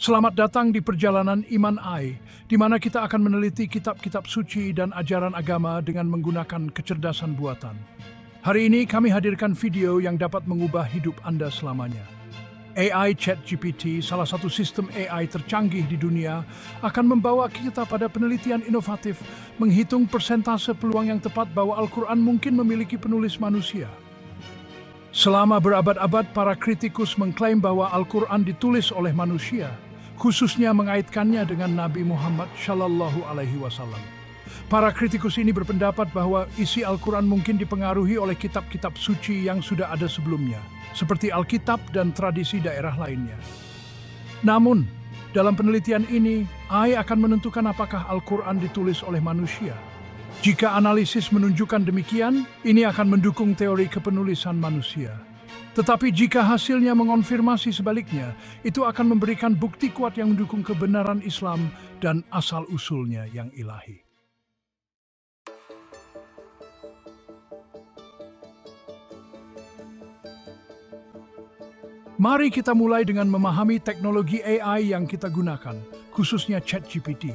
Selamat datang di perjalanan Iman AI, di mana kita akan meneliti kitab-kitab suci dan ajaran agama dengan menggunakan kecerdasan buatan. Hari ini kami hadirkan video yang dapat mengubah hidup Anda selamanya. AI ChatGPT, salah satu sistem AI tercanggih di dunia, akan membawa kita pada penelitian inovatif, menghitung persentase peluang yang tepat bahwa Al-Quran mungkin memiliki penulis manusia. Selama berabad-abad, para kritikus mengklaim bahwa Al-Quran ditulis oleh manusia, khususnya mengaitkannya dengan Nabi Muhammad Shallallahu Alaihi Wasallam. Para kritikus ini berpendapat bahwa isi Al-Quran mungkin dipengaruhi oleh kitab-kitab suci yang sudah ada sebelumnya, seperti Alkitab dan tradisi daerah lainnya. Namun, dalam penelitian ini, AI akan menentukan apakah Al-Quran ditulis oleh manusia. Jika analisis menunjukkan demikian, ini akan mendukung teori kepenulisan manusia. Tetapi jika hasilnya mengonfirmasi sebaliknya, itu akan memberikan bukti kuat yang mendukung kebenaran Islam dan asal-usulnya yang ilahi. Mari kita mulai dengan memahami teknologi AI yang kita gunakan, khususnya ChatGPT.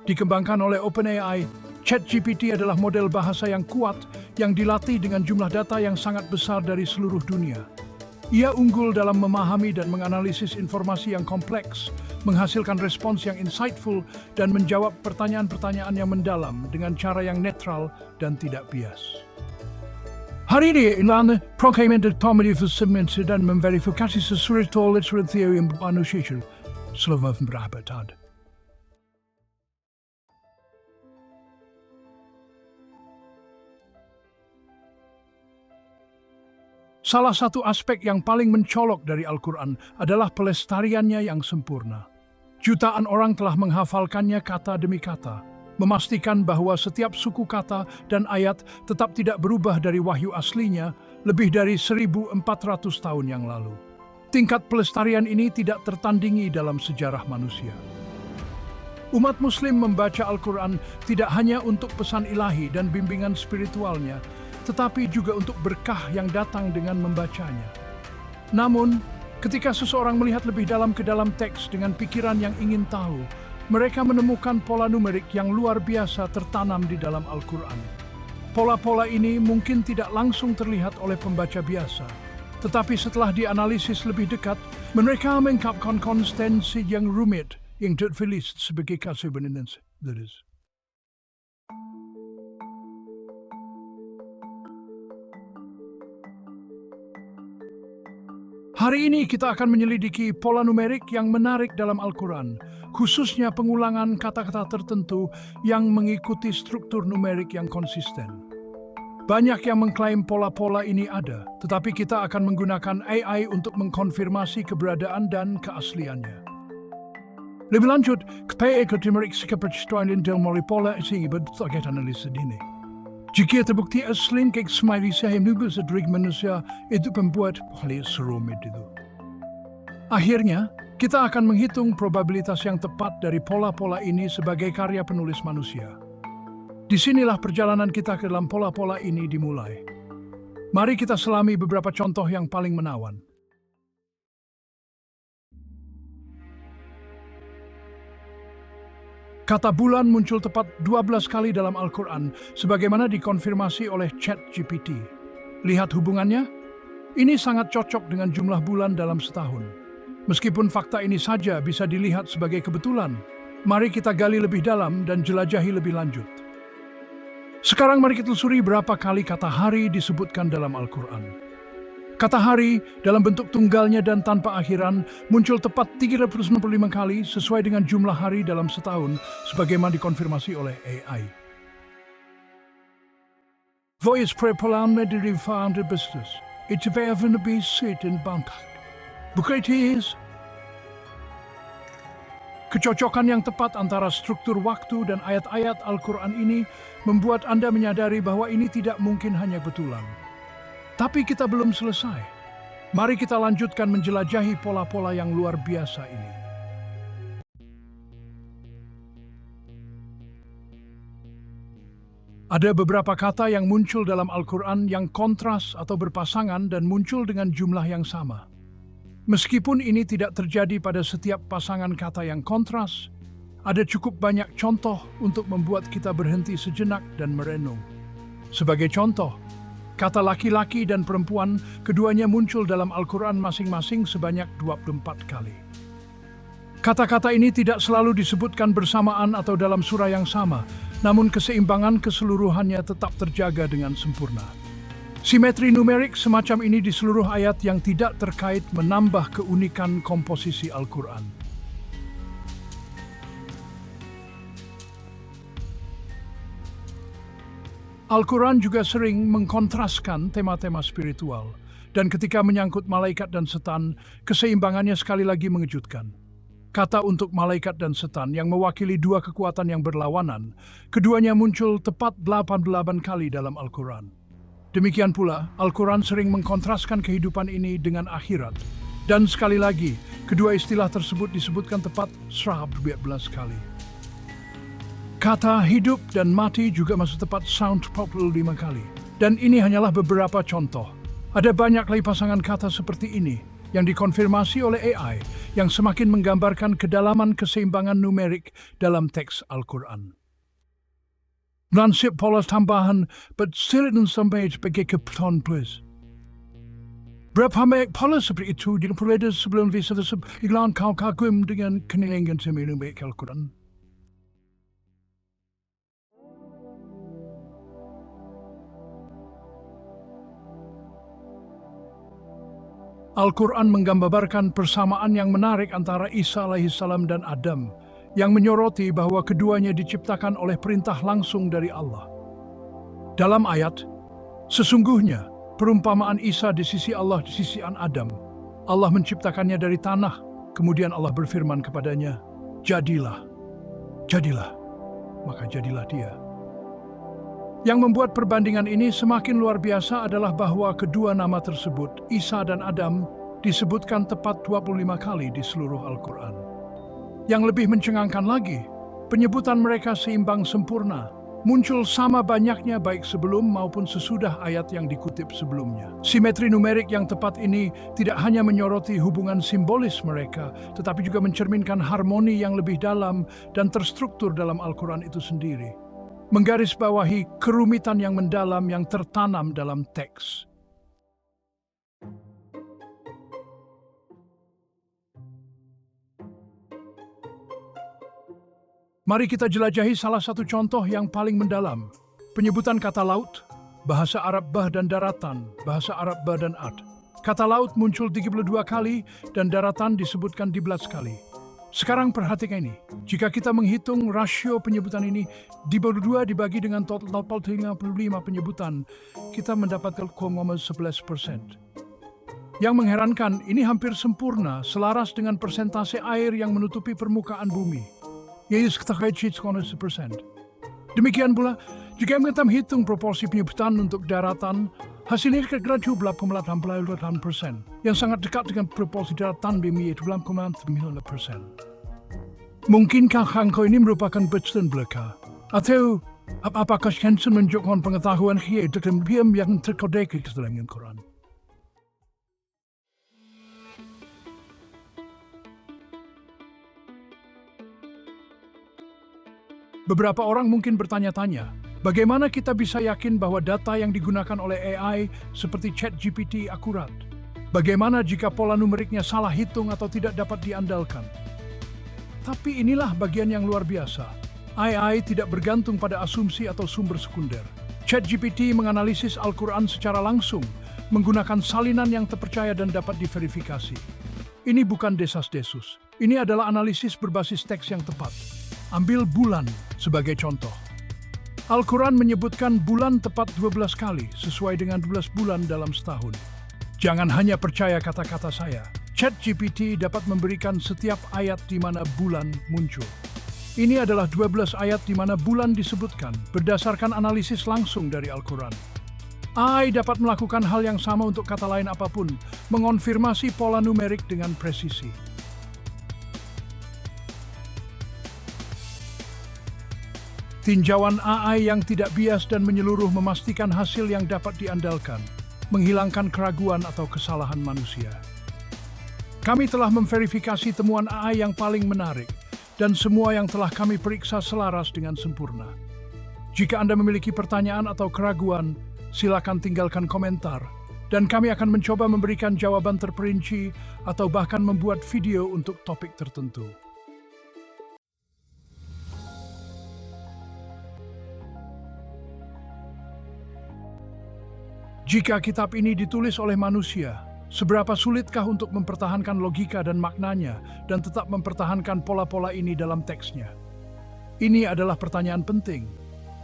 Dikembangkan oleh OpenAI, ChatGPT adalah model bahasa yang kuat yang dilatih dengan jumlah data yang sangat besar dari seluruh dunia. Ia unggul dalam memahami dan menganalisis informasi yang kompleks, menghasilkan respons yang insightful, dan menjawab pertanyaan-pertanyaan yang mendalam dengan cara yang netral dan tidak bias. Hari ini, ilan program komedi segmentasi dan memverifikasi sesuatu literasi teori manusia selama berabad. Salah satu aspek yang paling mencolok dari Al-Quran adalah pelestariannya yang sempurna. Jutaan orang telah menghafalkannya kata demi kata, memastikan bahwa setiap suku kata dan ayat tetap tidak berubah dari wahyu aslinya lebih dari 1.400 tahun yang lalu. Tingkat pelestarian ini tidak tertandingi dalam sejarah manusia. Umat Muslim membaca Al-Quran tidak hanya untuk pesan ilahi dan bimbingan spiritualnya, tetapi juga untuk berkah yang datang dengan membacanya. Namun, ketika seseorang melihat lebih dalam ke dalam teks dengan pikiran yang ingin tahu, mereka menemukan pola numerik yang luar biasa tertanam di dalam Al-Quran. Pola-pola ini mungkin tidak langsung terlihat oleh pembaca biasa, tetapi setelah dianalisis lebih dekat, mereka mengungkapkan konsistensi yang rumit yang tertulis sebagai kesebenarnya. Hari ini kita akan menyelidiki pola numerik yang menarik dalam Al-Quran, khususnya pengulangan kata-kata tertentu yang mengikuti struktur numerik yang konsisten. Banyak yang mengklaim pola-pola ini ada, tetapi kita akan menggunakan AI untuk mengkonfirmasi keberadaan dan keasliannya. Lebih lanjut, KPI numerik seperti dalam pola ini berbagai analisis ini. Jika terbukti asli kek smiley saya juga sedering manusia itu pembuat paling serumit itu. Akhirnya, kita akan menghitung probabilitas yang tepat dari pola-pola ini sebagai karya penulis manusia. Disinilah perjalanan kita ke dalam pola-pola ini dimulai. Mari kita selami beberapa contoh yang paling menawan. Kata bulan muncul tepat 12 kali dalam Al-Quran, sebagaimana dikonfirmasi oleh ChatGPT. Lihat hubungannya? Ini sangat cocok dengan jumlah bulan dalam setahun. Meskipun fakta ini saja bisa dilihat sebagai kebetulan, mari kita gali lebih dalam dan jelajahi lebih lanjut. Sekarang mari kita telusuri berapa kali kata hari disebutkan dalam Al-Quran. Kata hari dalam bentuk tunggalnya dan tanpa akhiran muncul tepat 365 kali sesuai dengan jumlah hari dalam setahun sebagaimana dikonfirmasi oleh AI. Voice prepolan derivahan business. It's even to be sit in Bangkok. Bukaitis. Kecocokan yang tepat antara struktur waktu dan ayat-ayat Al-Quran ini membuat Anda menyadari bahwa ini tidak mungkin hanya betulan. Tapi kita belum selesai. Mari kita lanjutkan menjelajahi pola-pola yang luar biasa ini. Ada beberapa kata yang muncul dalam Al-Quran yang kontras atau berpasangan dan muncul dengan jumlah yang sama. Meskipun ini tidak terjadi pada setiap pasangan kata yang kontras, ada cukup banyak contoh untuk membuat kita berhenti sejenak dan merenung. Sebagai contoh, kata laki-laki dan perempuan keduanya muncul dalam Al-Quran masing-masing sebanyak 24 kali. Kata-kata ini tidak selalu disebutkan bersamaan atau dalam surah yang sama, namun keseimbangan keseluruhannya tetap terjaga dengan sempurna. Simetri numerik semacam ini di seluruh ayat yang tidak terkait menambah keunikan komposisi Al-Quran. Al-Quran juga sering mengkontraskan tema-tema spiritual, dan ketika menyangkut malaikat dan setan, keseimbangannya sekali lagi mengejutkan. Kata untuk malaikat dan setan yang mewakili dua kekuatan yang berlawanan, keduanya muncul tepat 88 kali dalam Al-Quran. Demikian pula, Al-Quran sering mengkontraskan kehidupan ini dengan akhirat. Dan sekali lagi, kedua istilah tersebut disebutkan tepat 112 kali. Kata hidup dan mati juga masuk tepat 145 kali. Dan ini hanyalah beberapa contoh. Ada banyak lagi pasangan kata seperti ini yang dikonfirmasi oleh AI yang semakin menggambarkan kedalaman keseimbangan numerik dalam teks Al-Quran. Lansip pola tambahan, but silakan sampai sebagai keputusan plus. Berapa banyak pola seperti itu yang beredar sebelum visa tersebut iklan kau kagum dengan kenilangan semai numerik Al-Quran. Al-Quran menggambarkan persamaan yang menarik antara Isa alaihissalam dan Adam, yang menyoroti bahwa keduanya diciptakan oleh perintah langsung dari Allah. Dalam ayat, sesungguhnya perumpamaan Isa di sisi Allah di sisi Adam, Allah menciptakannya dari tanah, kemudian Allah berfirman kepadanya, jadilah, jadilah, maka jadilah dia. Yang membuat perbandingan ini semakin luar biasa adalah bahwa kedua nama tersebut, Isa dan Adam, disebutkan tepat 25 kali di seluruh Al-Quran. Yang lebih mencengangkan lagi, penyebutan mereka seimbang sempurna, muncul sama banyaknya baik sebelum maupun sesudah ayat yang dikutip sebelumnya. Simetri numerik yang tepat ini tidak hanya menyoroti hubungan simbolis mereka, tetapi juga mencerminkan harmoni yang lebih dalam dan terstruktur dalam Al-Quran itu sendiri. Menggarisbawahi kerumitan yang mendalam yang tertanam dalam teks. Mari kita jelajahi salah satu contoh yang paling mendalam. Penyebutan kata laut, bahasa Arab bah dan daratan, bahasa Arab bah dan ad. Kata laut muncul 32 kali dan daratan disebutkan 12 kali. Sekarang perhatikan ini, jika kita menghitung rasio penyebutan ini, 2 dibagi dengan total 55 penyebutan, kita mendapatkan 11%. Yang mengherankan, ini hampir sempurna, selaras dengan persentase air yang menutupi permukaan bumi, yaitu sekitar 1%. Demikian pula, jika kita menghitung proporsi penyebutan untuk daratan, hasilnya kira-kira 8%, yang sangat dekat dengan proporsi daratan bumi yaitu 8,9%. Mungkinkah angka ini merupakan bacaan belaka? Atau apakah Hansen menunjukkan pengetahuan dia dalam diam yang terkodex ke dalam Al-Quran? Beberapa orang mungkin bertanya-tanya, bagaimana kita bisa yakin bahwa data yang digunakan oleh AI seperti ChatGPT akurat? Bagaimana jika pola numeriknya salah hitung atau tidak dapat diandalkan? Tapi inilah bagian yang luar biasa. AI tidak bergantung pada asumsi atau sumber sekunder. ChatGPT menganalisis Al-Quran secara langsung, menggunakan salinan yang terpercaya dan dapat diverifikasi. Ini bukan desas-desus. Ini adalah analisis berbasis teks yang tepat. Ambil bulan sebagai contoh. Al-Quran menyebutkan bulan tepat 12 kali, sesuai dengan 12 bulan dalam setahun. Jangan hanya percaya kata-kata saya. ChatGPT dapat memberikan setiap ayat di mana bulan muncul. Ini adalah 12 ayat di mana bulan disebutkan, berdasarkan analisis langsung dari Al-Quran. AI dapat melakukan hal yang sama untuk kata lain apapun, mengonfirmasi pola numerik dengan presisi. Tinjauan AI yang tidak bias dan menyeluruh memastikan hasil yang dapat diandalkan, menghilangkan keraguan atau kesalahan manusia. Kami telah memverifikasi temuan AI yang paling menarik, dan semua yang telah kami periksa selaras dengan sempurna. Jika Anda memiliki pertanyaan atau keraguan, silakan tinggalkan komentar, dan kami akan mencoba memberikan jawaban terperinci atau bahkan membuat video untuk topik tertentu. Jika kitab ini ditulis oleh manusia, seberapa sulitkah untuk mempertahankan logika dan maknanya dan tetap mempertahankan pola-pola ini dalam teksnya? Ini adalah pertanyaan penting,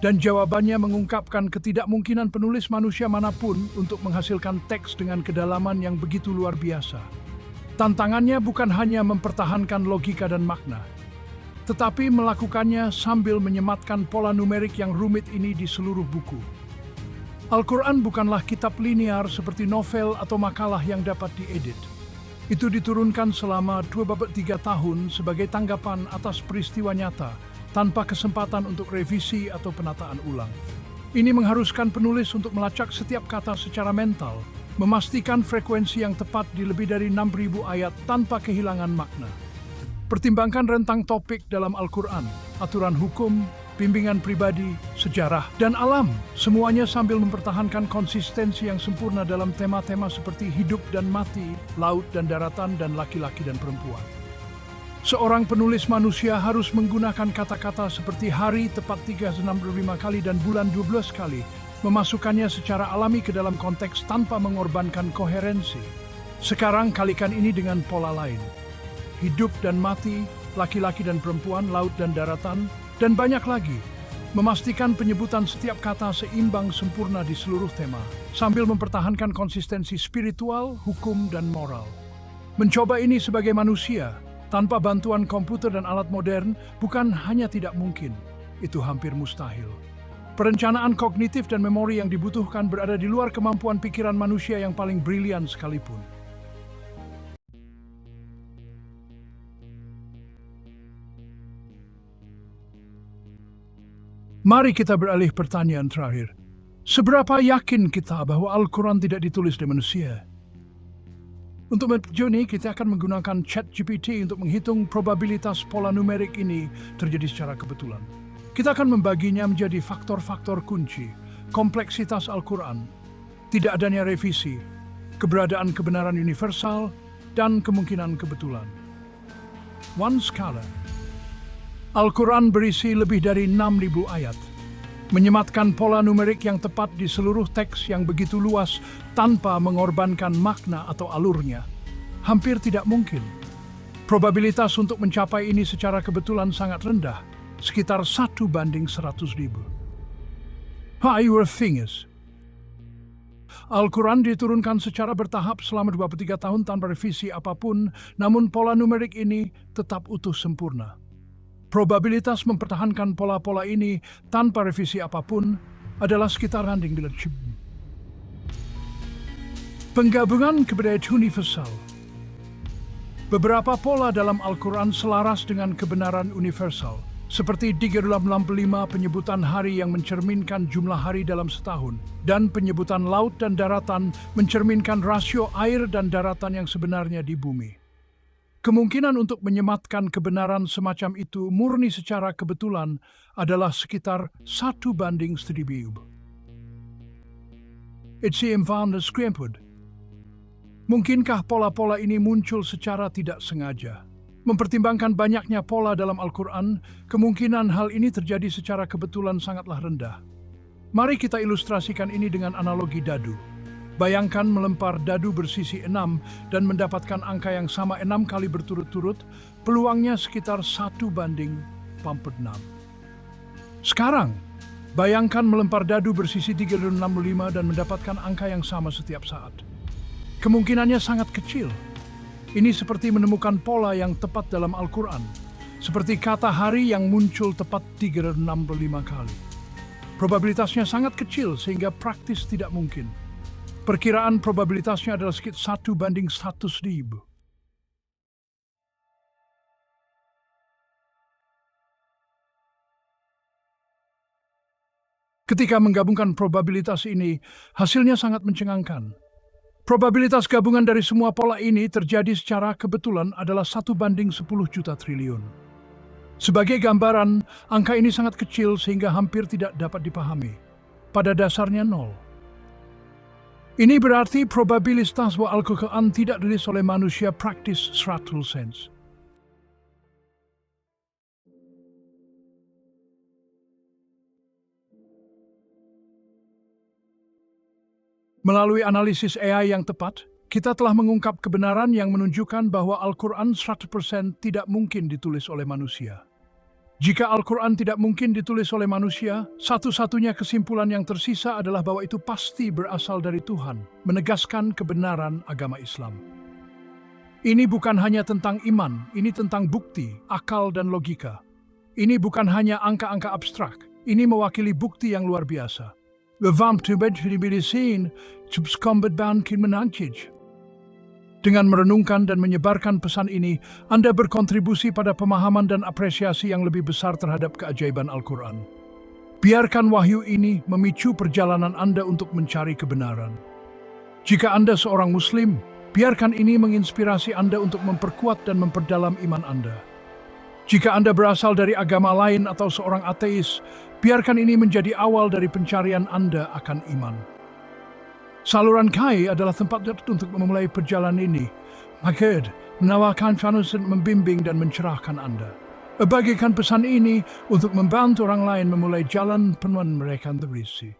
dan jawabannya mengungkapkan ketidakmungkinan penulis manusia manapun untuk menghasilkan teks dengan kedalaman yang begitu luar biasa. Tantangannya bukan hanya mempertahankan logika dan makna, tetapi melakukannya sambil menyematkan pola numerik yang rumit ini di seluruh buku. Al-Quran bukanlah kitab linear seperti novel atau makalah yang dapat diedit. Itu diturunkan selama 2/3 tahun sebagai tanggapan atas peristiwa nyata, tanpa kesempatan untuk revisi atau penataan ulang. Ini mengharuskan penulis untuk melacak setiap kata secara mental, memastikan frekuensi yang tepat di lebih dari 6.000 ayat tanpa kehilangan makna. Pertimbangkan rentang topik dalam Al-Quran, aturan hukum, bimbingan pribadi, sejarah, dan alam, semuanya sambil mempertahankan konsistensi yang sempurna dalam tema-tema seperti hidup dan mati, laut dan daratan, dan laki-laki dan perempuan. Seorang penulis manusia harus menggunakan kata-kata seperti hari tepat 365 kali dan bulan 12 kali, memasukkannya secara alami ke dalam konteks tanpa mengorbankan koherensi. Sekarang kalikan ini dengan pola lain. Hidup dan mati, laki-laki dan perempuan, laut dan daratan, dan banyak lagi, memastikan penyebutan setiap kata seimbang sempurna di seluruh tema, sambil mempertahankan konsistensi spiritual, hukum, dan moral. Mencoba ini sebagai manusia, tanpa bantuan komputer dan alat modern, bukan hanya tidak mungkin, itu hampir mustahil. Perencanaan kognitif dan memori yang dibutuhkan berada di luar kemampuan pikiran manusia yang paling brilian sekalipun. Mari kita beralih pertanyaan terakhir. Seberapa yakin kita bahwa Al-Quran tidak ditulis oleh manusia? Untuk menjawab ini, kita akan menggunakan ChatGPT untuk menghitung probabilitas pola numerik ini terjadi secara kebetulan. Kita akan membaginya menjadi faktor-faktor kunci, kompleksitas Al-Quran, tidak adanya revisi, keberadaan kebenaran universal, dan kemungkinan kebetulan. One Scholar. Al-Quran berisi lebih dari 6.000 ayat, menyematkan pola numerik yang tepat di seluruh teks yang begitu luas tanpa mengorbankan makna atau alurnya. Hampir tidak mungkin. Probabilitas untuk mencapai ini secara kebetulan sangat rendah, sekitar 1/100.000. Your fingers. Al-Quran diturunkan secara bertahap selama 23 tahun tanpa revisi apapun, namun pola numerik ini tetap utuh sempurna. Probabilitas mempertahankan pola-pola ini tanpa revisi apapun adalah sekitar handing bila penggabungan keberadaan universal. Beberapa pola dalam Al-Quran selaras dengan kebenaran universal, seperti 365 penyebutan hari yang mencerminkan jumlah hari dalam setahun, dan penyebutan laut dan daratan mencerminkan rasio air dan daratan yang sebenarnya di bumi. Kemungkinan untuk menyematkan kebenaran semacam itu murni secara kebetulan adalah sekitar 1/1000. Mungkinkah pola-pola ini muncul secara tidak sengaja? Mempertimbangkan banyaknya pola dalam Al-Quran, kemungkinan hal ini terjadi secara kebetulan sangatlah rendah. Mari kita ilustrasikan ini dengan analogi dadu. Bayangkan melempar dadu bersisi 6 dan mendapatkan angka yang sama 6 kali berturut-turut, peluangnya sekitar 1/46. Sekarang, bayangkan melempar dadu bersisi 365 dan mendapatkan angka yang sama setiap saat. Kemungkinannya sangat kecil. Ini seperti menemukan pola yang tepat dalam Al-Quran, seperti kata hari yang muncul tepat 365 kali. Probabilitasnya sangat kecil sehingga praktis tidak mungkin. Perkiraan probabilitasnya adalah sekitar 1/100.000. Ketika menggabungkan probabilitas ini, hasilnya sangat mencengangkan. Probabilitas gabungan dari semua pola ini terjadi secara kebetulan adalah 1/10 juta triliun. Sebagai gambaran, angka ini sangat kecil sehingga hampir tidak dapat dipahami. Pada dasarnya nol. Ini berarti probabilitas bahwa Al-Quran tidak ditulis oleh manusia praktis 100%. Melalui analisis AI yang tepat, kita telah mengungkap kebenaran yang menunjukkan bahwa Al-Quran 100% tidak mungkin ditulis oleh manusia. Jika Al-Quran tidak mungkin ditulis oleh manusia, satu-satunya kesimpulan yang tersisa adalah bahwa itu pasti berasal dari Tuhan, menegaskan kebenaran agama Islam. Ini bukan hanya tentang iman, ini tentang bukti, akal, dan logika. Ini bukan hanya angka-angka abstrak, ini mewakili bukti yang luar biasa. Dengan merenungkan dan menyebarkan pesan ini, Anda berkontribusi pada pemahaman dan apresiasi yang lebih besar terhadap keajaiban Al-Quran. Biarkan wahyu ini memicu perjalanan Anda untuk mencari kebenaran. Jika Anda seorang Muslim, biarkan ini menginspirasi Anda untuk memperkuat dan memperdalam iman Anda. Jika Anda berasal dari agama lain atau seorang ateis, biarkan ini menjadi awal dari pencarian Anda akan iman. Saluran KAI adalah tempat untuk memulai perjalanan ini. Maka, menawarkan foundation membimbing dan mencerahkan Anda. Bagikan pesan ini untuk membantu orang lain memulai jalan penuhan mereka terisi.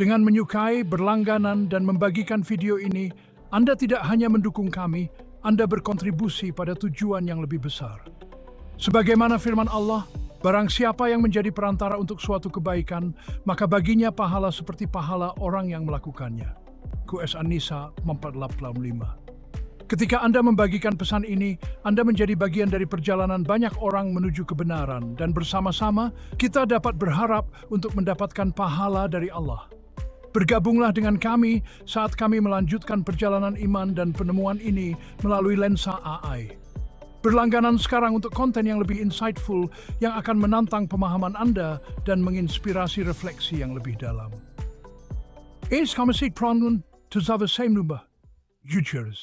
Dengan menyukai, berlangganan, dan membagikan video ini, Anda tidak hanya mendukung kami, Anda berkontribusi pada tujuan yang lebih besar. Sebagaimana firman Allah, barang siapa yang menjadi perantara untuk suatu kebaikan, maka baginya pahala seperti pahala orang yang melakukannya. QS An-Nisa 485. Ketika Anda membagikan pesan ini, Anda menjadi bagian dari perjalanan banyak orang menuju kebenaran, dan bersama-sama kita dapat berharap untuk mendapatkan pahala dari Allah. Bergabunglah dengan kami saat kami melanjutkan perjalanan iman dan penemuan ini melalui lensa AI. Berlangganan sekarang untuk konten yang lebih insightful yang akan menantang pemahaman Anda dan menginspirasi refleksi yang lebih dalam. Is komisik pranun to zava same number. Futures.